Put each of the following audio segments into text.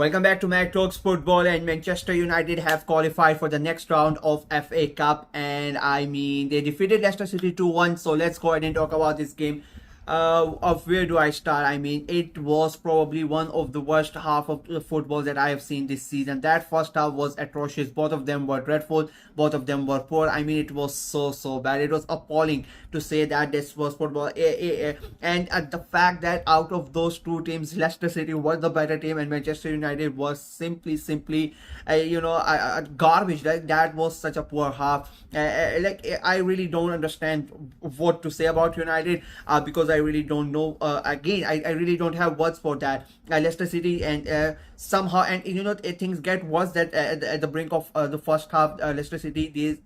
Welcome back to Mac Talks Football, and Manchester United have qualified for the next round of FA Cup, and I mean they defeated Leicester City 2-1. So let's go ahead and talk about this game. Of where do I start? I mean, it was probably one of the worst half of the football that I have seen this season. That first half was atrocious. Both of them were dreadful. Both of them were poor. I mean, it was so bad. It was appalling to say that this was football. And the fact that out of those two teams, Leicester City was the better team, and Manchester United was simply garbage. That was such a poor half. I really don't understand what to say about United because I really don't know. I really don't have words for that. Leicester City and somehow, and things get worse that at the brink of the first half, Leicester City they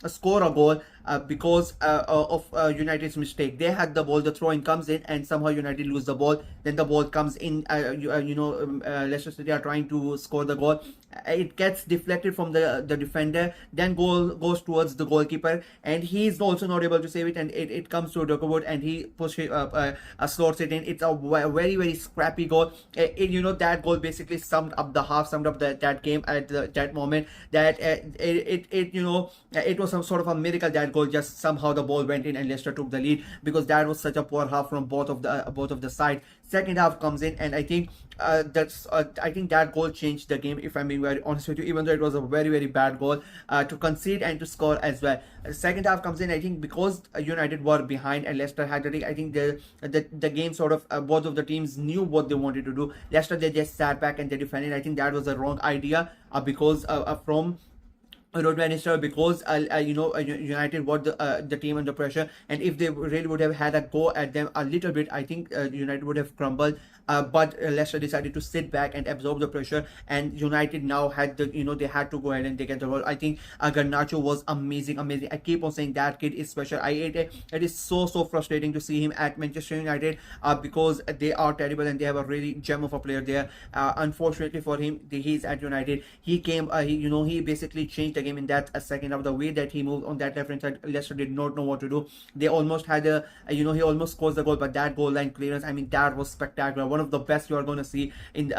score a goal because of United's mistake. They had the ball, the throw in comes in, and somehow United lose the ball. Then the ball comes in. Leicester City are trying to score the goal. It gets deflected from the defender. Then goal goes towards the goalkeeper, and he's also not able to save it. And it comes to Dokowood, and he pushes slots it in. It's a very scrappy goal. That goal basically summed up the half, summed up that game at that moment. That it was some sort of a miracle that goal just somehow the ball went in and Leicester took the lead, because that was such a poor half from both of the sides. Second half comes in, and I think I think that goal changed the game, if I'm being very honest with you, even though it was a very bad goal to concede and to score as well. Second half comes in, I think because United were behind and Leicester had it. I think the game sort of both of the teams knew what they wanted to do. Leicester, they just sat back and they defended. I think that was a wrong idea because from road manager, because United were the team under pressure, and if they really would have had a go at them a little bit, I think United would have crumbled. But Leicester decided to sit back and absorb the pressure, and United now had they had to go ahead and take the goal. I think Garnacho was amazing. I keep on saying that kid is special. It is so frustrating to see him at Manchester United because they are terrible and they have a really gem of a player there. Unfortunately for him, he's at United. He came, he basically changed the game in that second half. The way that he moved on that left hand side, Leicester did not know what to do. They almost had he almost scores the goal, but that goal line clearance, I mean, that was spectacular. One of the best you are going to see in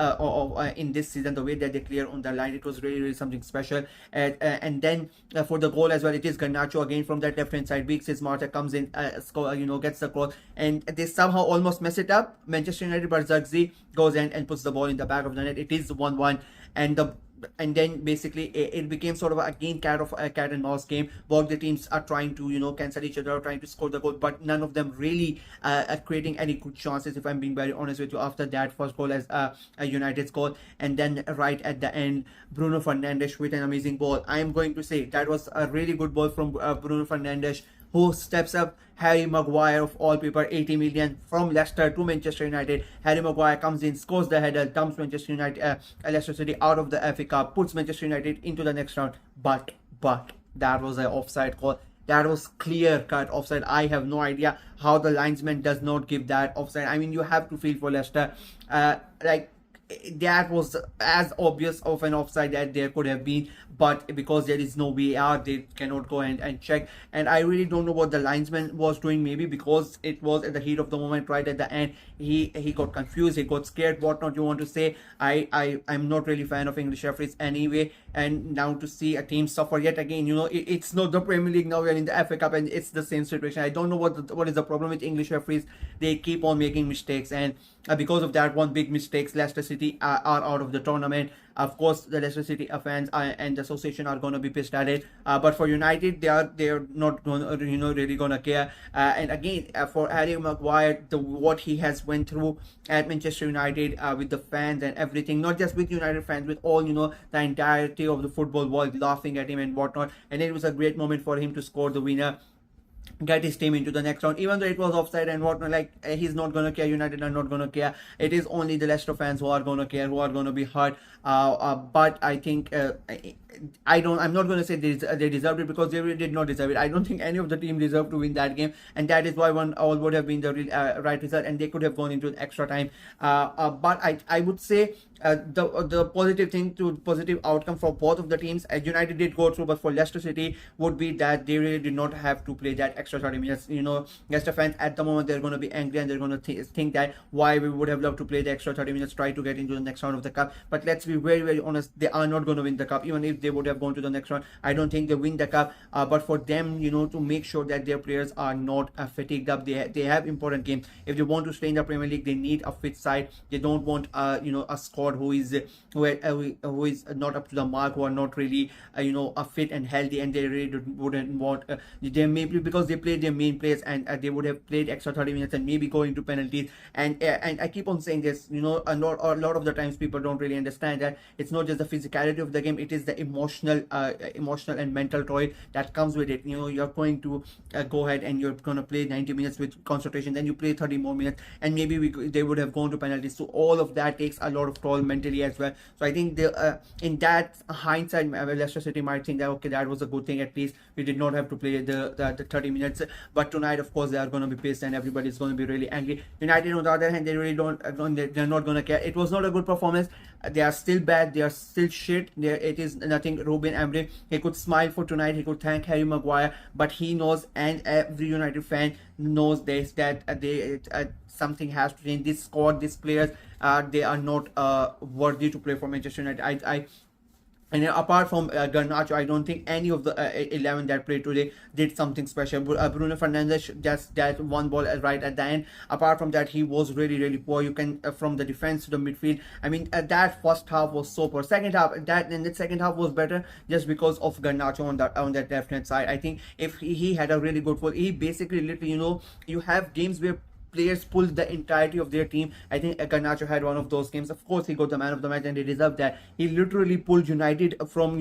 this season. The way that they clear on the line, it was really something special. And then for the goal as well, it is Garnacho again from that left hand side. Weeks is Marta comes in, gets the goal, and they somehow almost mess it up. Manchester United, but Zirkzee goes in and puts the ball in the back of the net. It is 1-1, and then basically it became sort of again cat and mouse game. Both the teams are trying to cancel each other, trying to score the goal, but none of them really creating any good chances, if I'm being very honest with you, after that first goal as a United's goal. And then right at the end, Bruno Fernandes with an amazing ball. I am going to say that was a really good ball from Bruno Fernandes, who steps up. Harry Maguire, of all people, 80 million from Leicester to Manchester United. Harry Maguire comes in, scores the header, dumps Manchester United, Leicester City out of the FA Cup, puts Manchester United into the next round. But that was an offside call. That was clear-cut offside. I have no idea how the linesman does not give that offside. I mean, you have to feel for Leicester. That was as obvious of an offside that there could have been, but because there is no VAR, they cannot go and check. And I really don't know what the linesman was doing. Maybe because it was at the heat of the moment, right at the end, he got confused, he got scared, whatnot you want to say. I'm not really fan of English referees anyway, and now to see a team suffer yet again, it's not the Premier League now, we're in the FA Cup and it's the same situation. I don't know what is the problem with English referees. They keep on making mistakes, and because of that one big mistakes, Leicester City are out of the tournament. Of course, the Leicester City fans and the association are going to be pissed at it. But for United, they're not going to really going to care. And again, for Harry Maguire, what he has went through at Manchester United with the fans and everything, not just with United fans, with all the entirety of the football world laughing at him and whatnot. And it was a great moment for him to score the winner, get his team into the next round, even though it was offside and whatnot. He's not going to care. United are not going to care. It is only the Leicester fans who are going to care, who are going to be hurt. But I think I'm not going to say they deserved it, because they really did not deserve it. I don't think any of the team deserved to win that game, and that is why 1-1 would have been the right result, and they could have gone into extra time. But I would say the positive outcome for both of the teams. United did go through, but for Leicester City would be that they really did not have to play that extra 30 minutes. Leicester fans at the moment, they're going to be angry and they're going to think that why we would have loved to play the extra 30 minutes, try to get into the next round of the cup. But let's be very, very honest, they are not going to win the cup. Even if they would have gone to the next round, I don't think they win the cup. But for them, to make sure that their players are not fatigued up, they have important games. If they want to stay in the Premier League, they need a fit side. They don't want a squad who is not up to the mark, who are not really a fit and healthy, and they really wouldn't want they maybe because they played their main players, and they would have played extra 30 minutes and maybe going to penalties. And I keep on saying this, a lot of the times people don't really understand that it's not just the physicality of the game, it is the emotional and mental toil that comes with it. You're going to go ahead and you're going to play 90 minutes with concentration, then you play 30 more minutes, and maybe they would have gone to penalties. So all of that takes a lot of toll mentally as well. So I think in that hindsight, Leicester City might think that okay, that was a good thing, at least we did not have to play the 30 minutes. But tonight, of course, they are going to be pissed and everybody's going to be really angry. United, on the other hand, they really they're not going to care. It was not a good performance. They are still bad. They are still shit. It is nothing. Ruben Amorim, he could smile for tonight. He could thank Harry Maguire, but he knows, and every United fan knows this, that something has to change. This squad, these players, they are not worthy to play for Manchester United. And apart from Garnacho, I don't think any of the 11 that played today did something special. Bruno Fernandes, just that one ball right at the end. Apart from that, he was really, really poor. You can from the defense to the midfield. I mean, that first half was so poor. Second half, the second half was better just because of Garnacho on that left hand side. I think if he had a really good ball, he basically literally, you have games where players pull the entirety of their team. I think Garnacho had one of those games. Of course, he got the man of the match and he deserved that. He literally pulled United from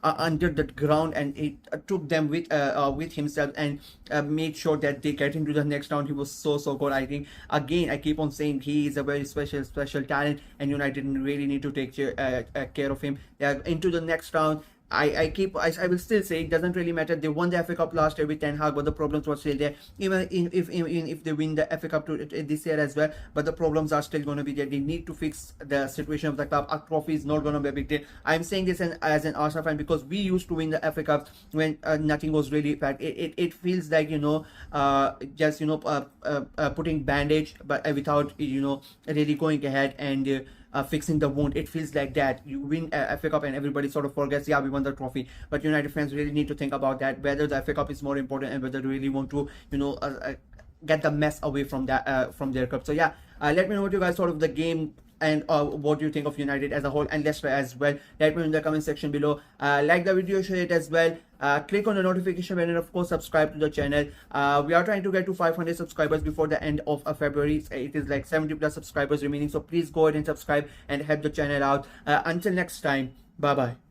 under the ground, and it took them with himself, and made sure that they get into the next round. He was so good. I think again, I keep on saying he is a very special talent, and United really need to take care of him. They are into the next round. I will still say it doesn't really matter. They won the FA Cup last year with Ten Hag, but the problems were still there. Even if they win the FA Cup this year as well, but the problems are still going to be there. They need to fix the situation of the club. A trophy is not going to be a big deal. I'm saying this as an Arsenal fan because we used to win the FA Cup when nothing was really bad. It feels like just putting bandage, but without really going ahead and fixing the wound. It feels like that. You win a FA Cup and everybody sort of forgets, yeah, we won the trophy. But United fans really need to think about that, whether the FA Cup is more important and whether they really want to, get the mess away from that from their club. So yeah, let me know what you guys thought of the game, and what do you think of United as a whole and Leicester as well. Let me know in the comment section below. Like the video, share it as well. Click on the notification bell, and of course subscribe to the channel. We are trying to get to 500 subscribers before the end of February. It is like 70 plus subscribers remaining, so please go ahead and subscribe and help the channel out. Until next time, bye bye.